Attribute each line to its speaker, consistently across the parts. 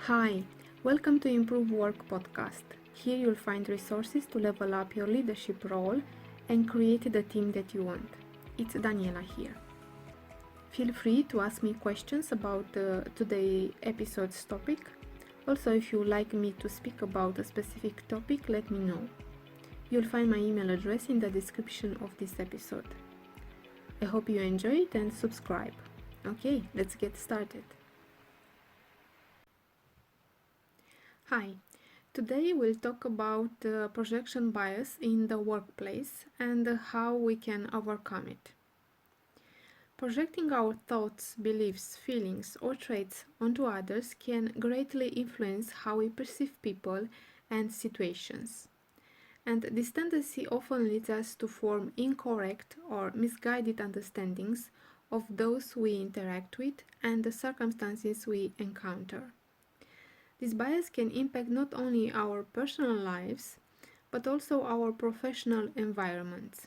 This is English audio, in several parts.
Speaker 1: Hi, welcome to Improve Work podcast. Here you'll find resources to level up your leadership role and create the team that you want. It's Daniela here. Feel free to ask me questions about today's episode's topic. Also, if you'd like me to speak about a specific topic, let me know. You'll find my email address in the description of this episode. I hope you enjoy it and subscribe. Okay, let's get started. Hi, today we'll talk about projection bias in the workplace and how we can overcome it. Projecting our thoughts, beliefs, feelings, or traits onto others can greatly influence how we perceive people and situations. And this tendency often leads us to form incorrect or misguided understandings of those we interact with and the circumstances we encounter. This bias can impact not only our personal lives, but also our professional environments.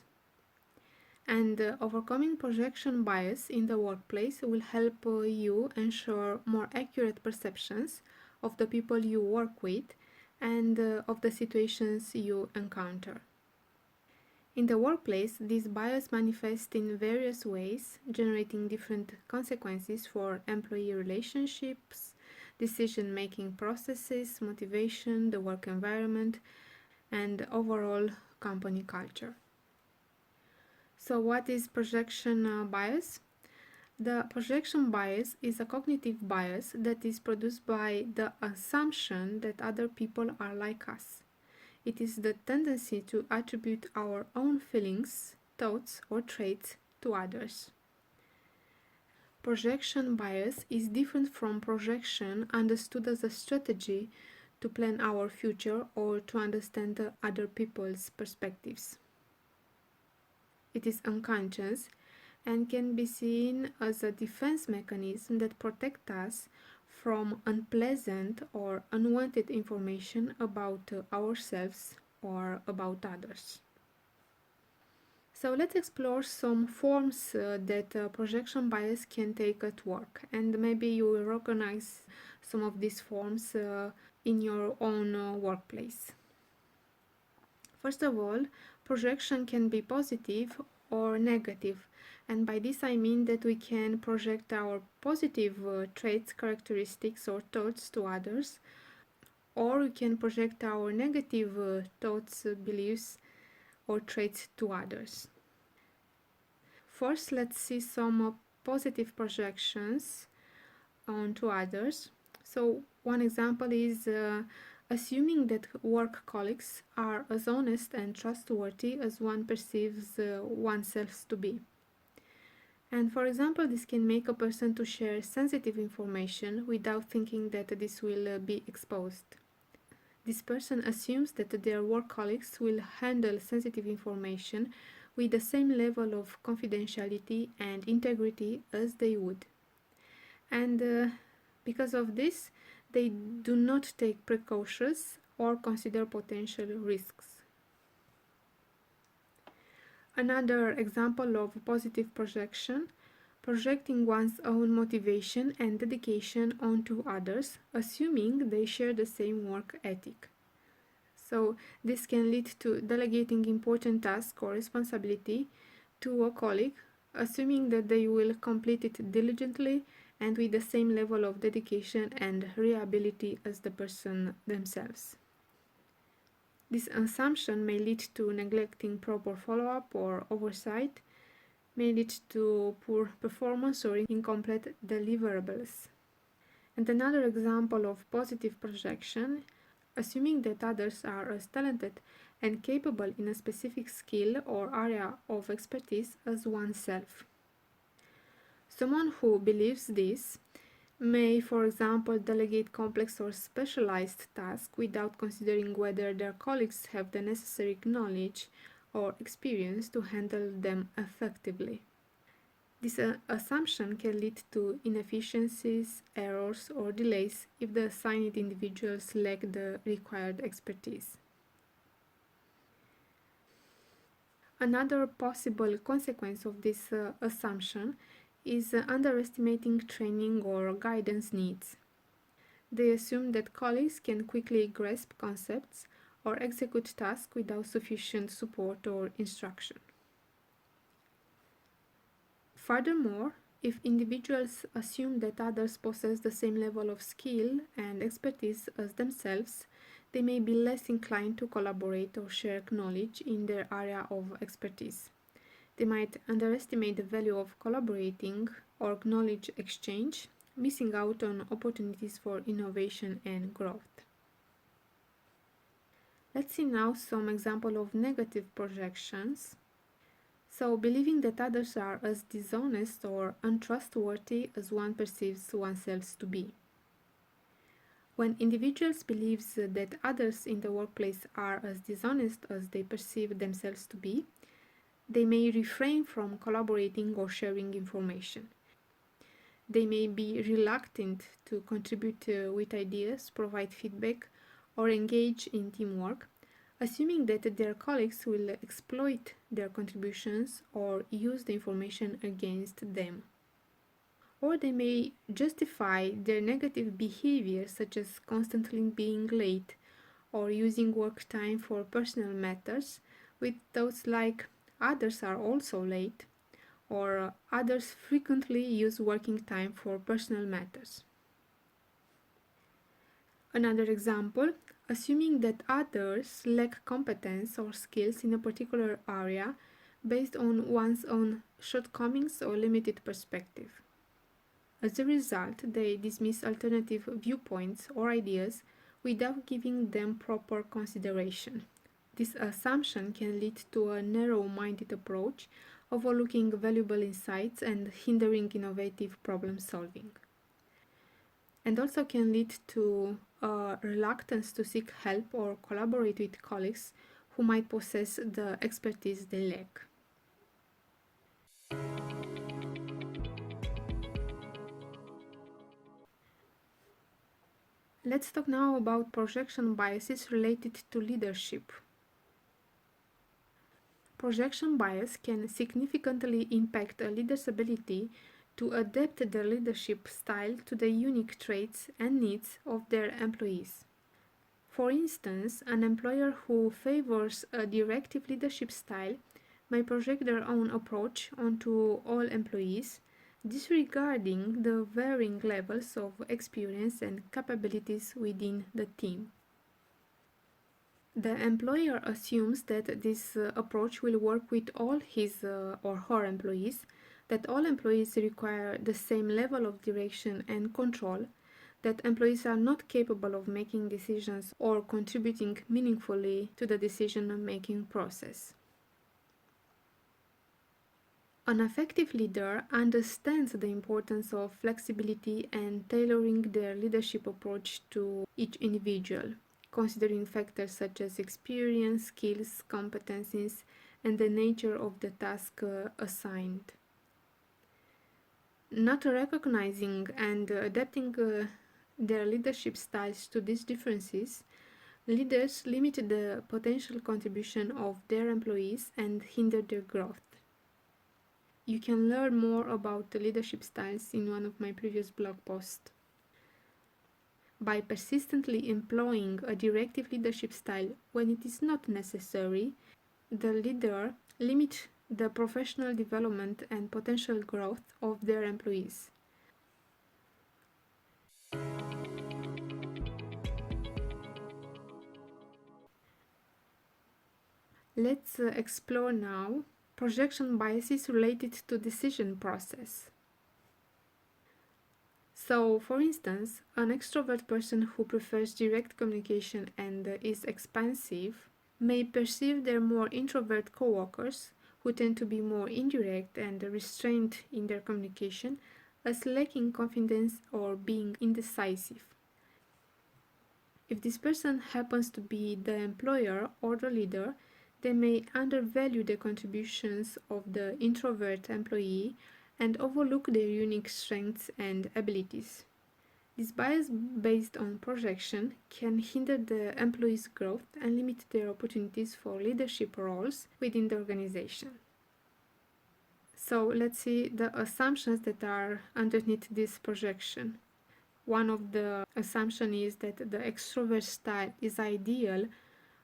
Speaker 1: And overcoming projection bias in the workplace will help you ensure more accurate perceptions of the people you work with and of the situations you encounter. In the workplace, this bias manifests in various ways, generating different consequences for employee relationships, decision-making processes, motivation, the work environment, and overall company culture. So what is projection bias? The projection bias is a cognitive bias that is produced by the assumption that other people are like us. It is the tendency to attribute our own feelings, thoughts, or traits to others. Projection bias is different from projection understood as a strategy to plan our future or to understand other people's perspectives. It is unconscious and can be seen as a defense mechanism that protects us from unpleasant or unwanted information about ourselves or about others. So let's explore some forms that projection bias can take at work, and maybe you will recognize some of these forms in your own workplace. First of all, projection can be positive or negative, and by this I mean that we can project our positive traits, characteristics, or thoughts to others, or we can project our negative thoughts, beliefs, or traits to others. First, let's see some positive projections onto others. So, one example is assuming that work colleagues are as honest and trustworthy as one perceives oneself to be. And for example, this can make a person to share sensitive information without thinking that this will be exposed. This person assumes that their work colleagues will handle sensitive information with the same level of confidentiality and integrity as they would. And because of this, they do not take precautions or consider potential risks. Another example of positive projection: projecting one's own motivation and dedication onto others, assuming they share the same work ethic. So this can lead to delegating important tasks or responsibility to a colleague, assuming that they will complete it diligently and with the same level of dedication and reliability as the person themselves. This assumption may lead to neglecting proper follow-up or oversight, may lead to poor performance or incomplete deliverables. And another example of positive projection: assuming that others are as talented and capable in a specific skill or area of expertise as oneself. Someone who believes this may, for example, delegate complex or specialized tasks without considering whether their colleagues have the necessary knowledge or experience to handle them effectively. This assumption can lead to inefficiencies, errors, or delays if the assigned individuals lack the required expertise. Another possible consequence of this assumption is underestimating training or guidance needs. They assume that colleagues can quickly grasp concepts or execute tasks without sufficient support or instruction. Furthermore, if individuals assume that others possess the same level of skill and expertise as themselves, they may be less inclined to collaborate or share knowledge in their area of expertise. They might underestimate the value of collaborating or knowledge exchange, missing out on opportunities for innovation and growth. Let's see now some example of negative projections. So, believing that others are as dishonest or untrustworthy as one perceives oneself to be. When individuals believe that others in the workplace are as dishonest as they perceive themselves to be, they may refrain from collaborating or sharing information. They may be reluctant to contribute with ideas, provide feedback, or engage in teamwork, assuming that their colleagues will exploit their contributions or use the information against them. Or they may justify their negative behavior, such as constantly being late or using work time for personal matters, with thoughts like others are also late or others frequently use working time for personal matters. Another example, assuming that others lack competence or skills in a particular area based on one's own shortcomings or limited perspective. As a result, they dismiss alternative viewpoints or ideas without giving them proper consideration. This assumption can lead to a narrow-minded approach, overlooking valuable insights and hindering innovative problem solving. And also can lead to a reluctance to seek help or collaborate with colleagues who might possess the expertise they lack. Let's talk now about projection biases related to leadership. Projection bias can significantly impact a leader's ability to adapt their leadership style to the unique traits and needs of their employees. For instance, an employer who favors a directive leadership style may project their own approach onto all employees, disregarding the varying levels of experience and capabilities within the team. The employer assumes that this approach will work with all his or her employees, that all employees require the same level of direction and control, that employees are not capable of making decisions or contributing meaningfully to the decision-making process. An effective leader understands the importance of flexibility and tailoring their leadership approach to each individual, considering factors such as experience, skills, competencies, and the nature of the task assigned. Not recognizing and adapting their leadership styles to these differences, leaders limit the potential contribution of their employees and hinder their growth. You can learn more about the leadership styles in one of my previous blog posts. By persistently employing a directive leadership style when it is not necessary, the leader limits the professional development and potential growth of their employees. Let's explore now projection biases related to decision process. So, for instance, an extrovert person who prefers direct communication and is expansive may perceive their more introvert coworkers, who tend to be more indirect and restrained in their communication, as lacking confidence or being indecisive. If this person happens to be the employer or the leader, they may undervalue the contributions of the introvert employee and overlook their unique strengths and abilities. This bias based on projection can hinder the employee's growth and limit their opportunities for leadership roles within the organization. So let's see the assumptions that are underneath this projection. One of the assumptions is that the extrovert style is ideal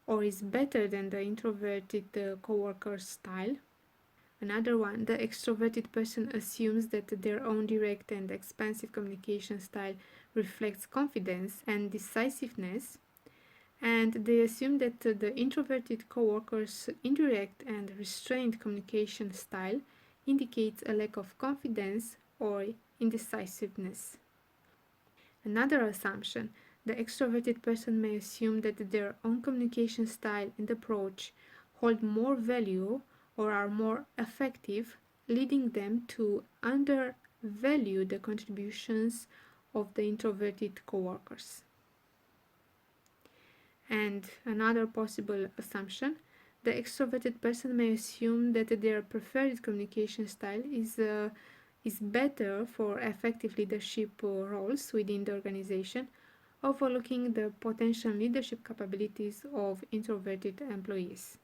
Speaker 1: or is better than the introverted coworker style. Another one, the extroverted person assumes that their own direct and expansive communication style reflects confidence and decisiveness, and they assume that the introverted coworker's indirect and restrained communication style indicates a lack of confidence or indecisiveness. Another assumption, the extroverted person may assume that their own communication style and approach hold more value or are more effective, leading them to undervalue the contributions of the introverted coworkers. And another possible assumption, the extroverted person may assume that their preferred communication style is better for effective leadership roles within the organization, overlooking the potential leadership capabilities of introverted employees.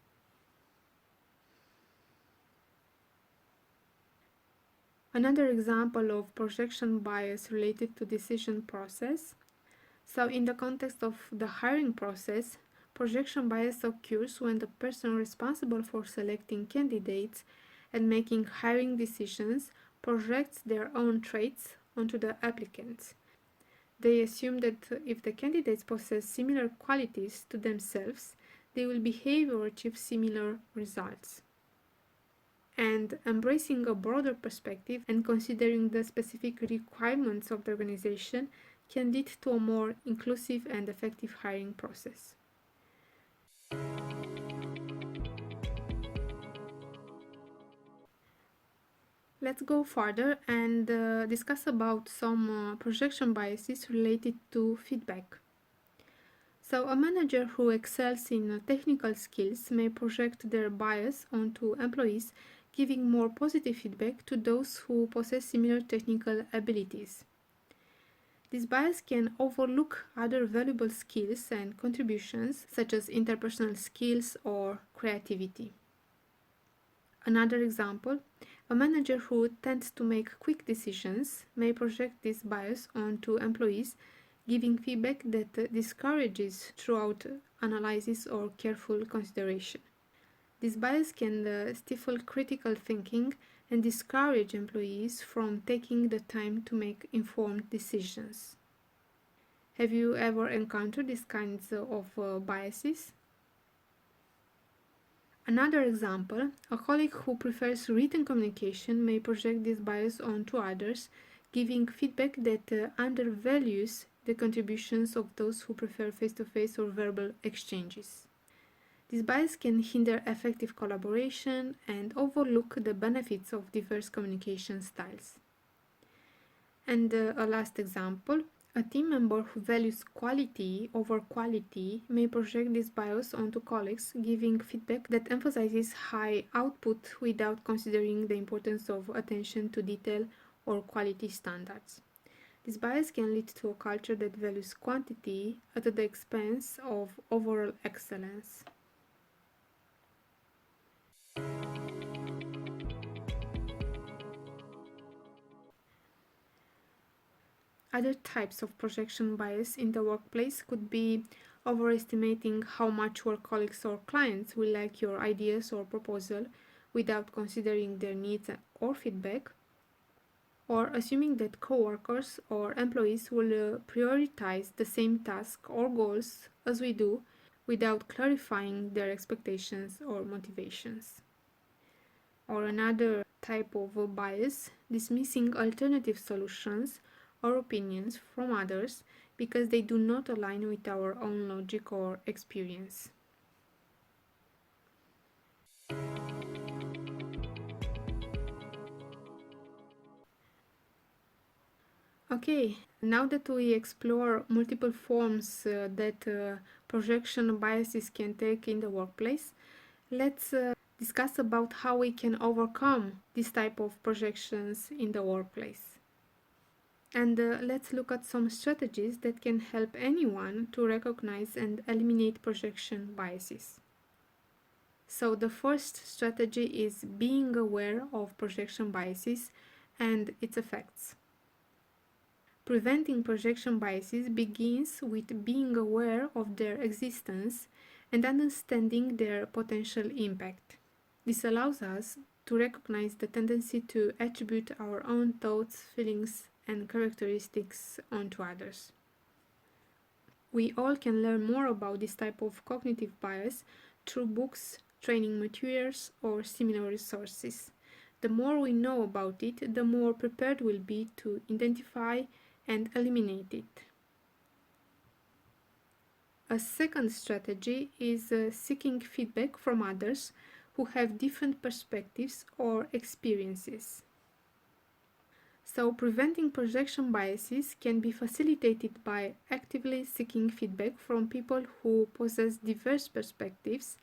Speaker 1: Another example of projection bias related to decision process. So in the context of the hiring process, projection bias occurs when the person responsible for selecting candidates and making hiring decisions projects their own traits onto the applicants. They assume that if the candidates possess similar qualities to themselves, they will behave or achieve similar results. And embracing a broader perspective and considering the specific requirements of the organization can lead to a more inclusive and effective hiring process. Let's go further and discuss about some projection biases related to feedback. So a manager who excels in technical skills may project their bias onto employees, giving more positive feedback to those who possess similar technical abilities. This bias can overlook other valuable skills and contributions, such as interpersonal skills or creativity. Another example, a manager who tends to make quick decisions may project this bias onto employees, giving feedback that discourages throughout analysis or careful consideration. This bias can stifle critical thinking and discourage employees from taking the time to make informed decisions. Have you ever encountered these kinds of biases? Another example, a colleague who prefers written communication may project this bias onto others, giving feedback that undervalues the contributions of those who prefer face-to-face or verbal exchanges. This bias can hinder effective collaboration and overlook the benefits of diverse communication styles. And a last example, a team member who values quality over quality may project this bias onto colleagues, giving feedback that emphasizes high output without considering the importance of attention to detail or quality standards. This bias can lead to a culture that values quantity at the expense of overall excellence. Other types of projection bias in the workplace could be overestimating how much your colleagues or clients will like your ideas or proposal without considering their needs or feedback, or assuming that coworkers or employees will prioritize the same task or goals as we do without clarifying their expectations or motivations. Or another type of bias, dismissing alternative solutions or opinions from others because they do not align with our own logic or experience. Okay, now that we explore multiple forms that projection biases can take in the workplace, let's discuss about how we can overcome this type of projections in the workplace. And let's look at some strategies that can help anyone to recognize and eliminate projection biases. So the first strategy is being aware of projection biases and its effects. Preventing projection biases begins with being aware of their existence and understanding their potential impact. This allows us to recognize the tendency to attribute our own thoughts, feelings, and characteristics onto others. We all can learn more about this type of cognitive bias through books, training materials, or similar resources. The more we know about it, the more prepared we'll be to identify and eliminate it. A second strategy is seeking feedback from others who have different perspectives or experiences. So, preventing projection biases can be facilitated by actively seeking feedback from people who possess diverse perspectives.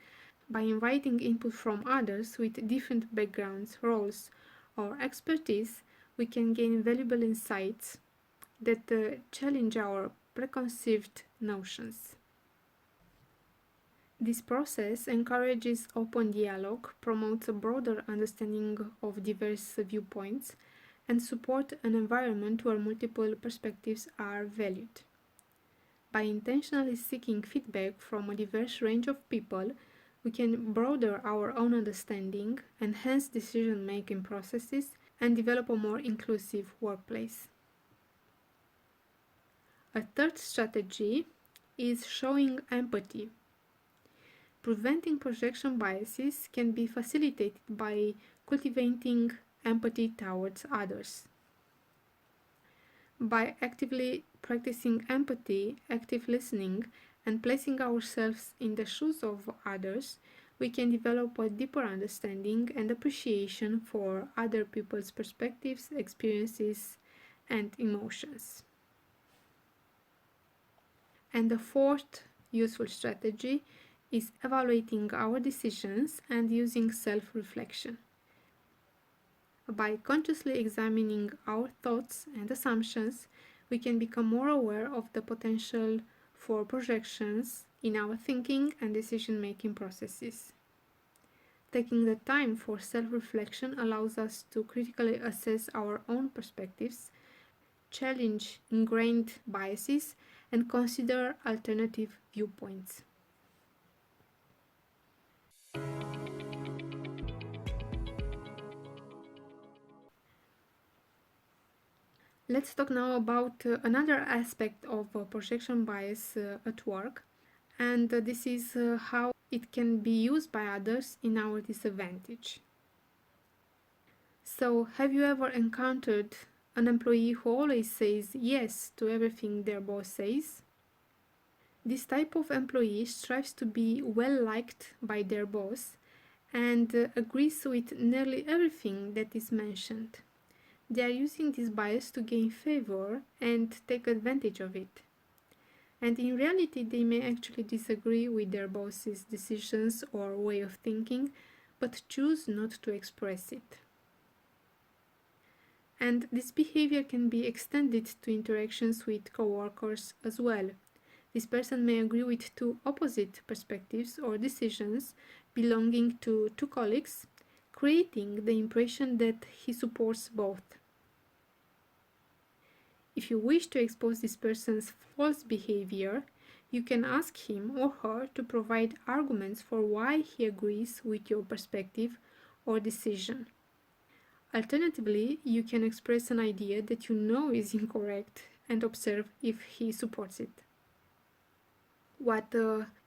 Speaker 1: By inviting input from others with different backgrounds, roles, or expertise, we can gain valuable insights that challenge our preconceived notions. This process encourages open dialogue, promotes a broader understanding of diverse viewpoints, and support an environment where multiple perspectives are valued. By intentionally seeking feedback from a diverse range of people, we can broaden our own understanding, enhance decision-making processes, and develop a more inclusive workplace. A third strategy is showing empathy. Preventing projection biases can be facilitated by cultivating empathy towards others. By actively practicing empathy, active listening, and placing ourselves in the shoes of others, we can develop a deeper understanding and appreciation for other people's perspectives, experiences, and emotions. And the fourth useful strategy is evaluating our decisions and using self-reflection. By consciously examining our thoughts and assumptions, we can become more aware of the potential for projections in our thinking and decision-making processes. Taking the time for self-reflection allows us to critically assess our own perspectives, challenge ingrained biases, and consider alternative viewpoints. Let's talk now about another aspect of projection bias at work, and this is how it can be used by others in our disadvantage. So, have you ever encountered an employee who always says yes to everything their boss says? This type of employee strives to be well liked by their boss and agrees with nearly everything that is mentioned. They are using this bias to gain favor and take advantage of it. And in reality, they may actually disagree with their boss's decisions or way of thinking, but choose not to express it. And this behavior can be extended to interactions with coworkers as well. This person may agree with two opposite perspectives or decisions belonging to two colleagues, creating the impression that he supports both. If you wish to expose this person's false behavior, you can ask him or her to provide arguments for why he agrees with your perspective or decision. Alternatively, you can express an idea that you know is incorrect and observe if he supports it. What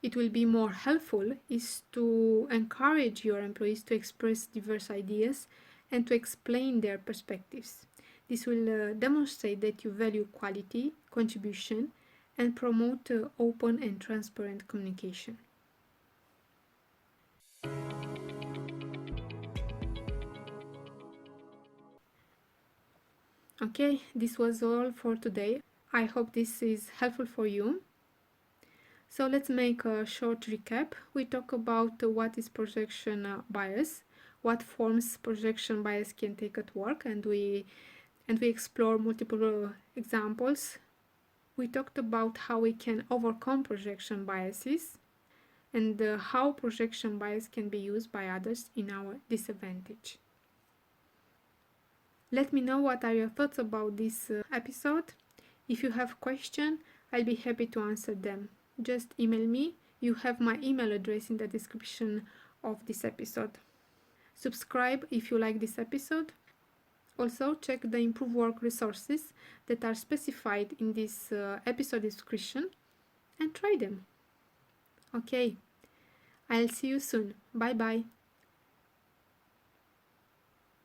Speaker 1: it will be more helpful is to encourage your employees to express diverse ideas and to explain their perspectives. This will demonstrate that you value quality, contribution, and promote open and transparent communication. Okay, this was all for today. I hope this is helpful for you. So let's make a short recap. We talk about what is projection bias, what forms projection bias can take at work, and we explore multiple examples. We talked about how we can overcome projection biases and how projection bias can be used by others in our disadvantage. Let me know what are your thoughts about this episode. If you have questions, I'll be happy to answer them. Just email me. You have my email address in the description of this episode. Subscribe if you like this episode. Also, check the Improve Work resources that are specified in this episode description and try them. Okay, I'll see you soon. Bye bye.